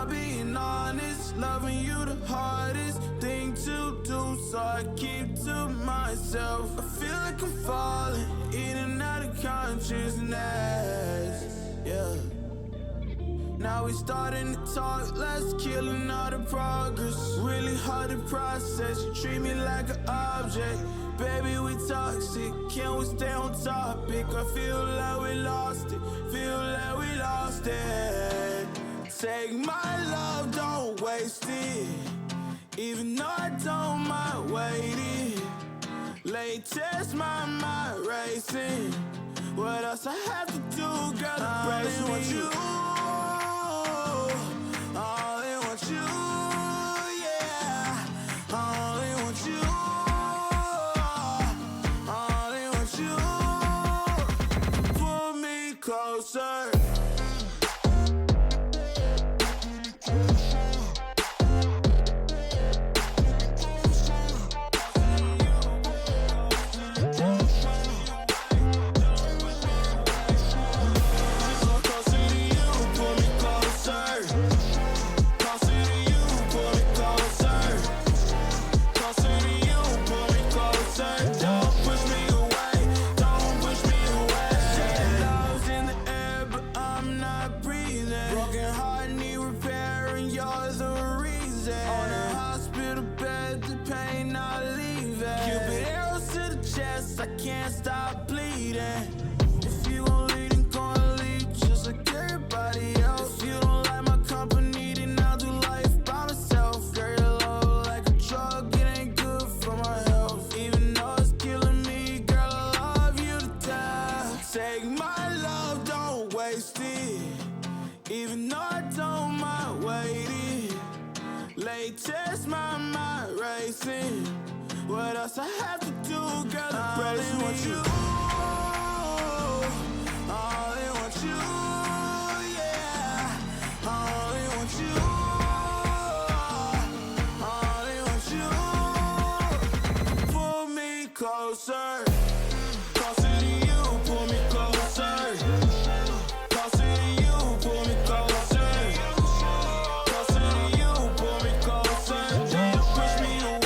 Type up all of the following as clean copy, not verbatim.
not being honest. Loving you the hardest thing to do, so I keep to myself. I feel like I'm falling in and out of consciousness. Yeah. Now we starting to talk, let's killing all the progress. Really hard to process, you treat me like an object. Baby, we toxic, can we stay on topic? I feel like we lost it, feel like we lost it. Take my love, don't waste it. Even though I don't mind waiting. Latest, my mind racing. What else I have to do, girl, to brace me? Want you. I only want you, yeah. I only want you. I only want you. Pull me closer. I can't stop bleeding. If you won't lead, then go and leave just like everybody else. If you don't like my company, then I'll do life by myself. Girl, your love like a drug, it ain't good for my health. Even though it's killing me, girl, I love you to death. Take my love, don't waste it. Even though I don't mind waiting. Latest, my mind racing. What else I have to do, girl, to brace me? I want you. I only want you, yeah. I only want you. I only want you. Pull me closer. Closer to you, pull me closer. Closer to you, pull me closer. Closer to you, pull me closer. Don't push me away.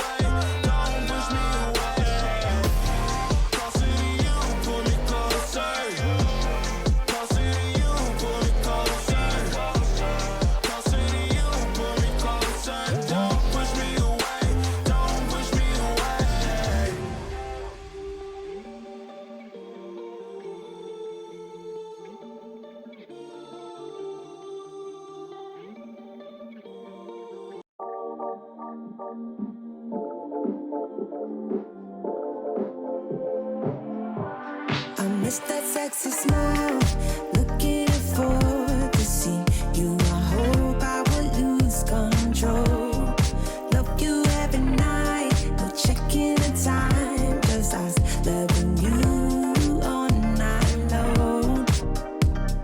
I miss that sexy smile, looking forward to see you. I hope I will lose control. Love you every night, no checking the time, just us loving you all night long.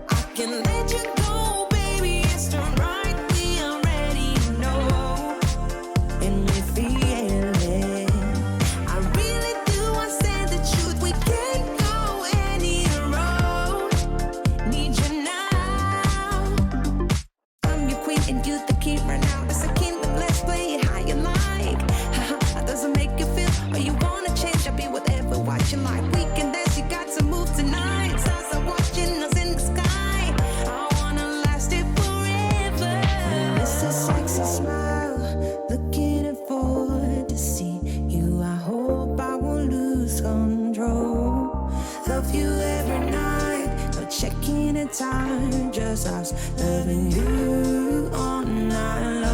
I can let you go, baby, it's the right thing, I already know. And we feel it, I really do, I said the truth, we can't go any road. Need you now. I'm your queen and you the king right now. It's a kingdom, let's play it how you like. How does it make you feel? Or you wanna change? I'll be whatever, what you like. We can dance, you got to move tonight. Stars are watching us in the sky. I wanna last it forever. It's a sexy smile, looking forward to see you. I hope I won't lose control. Love you every night, no checking the time, just us loving you all night long.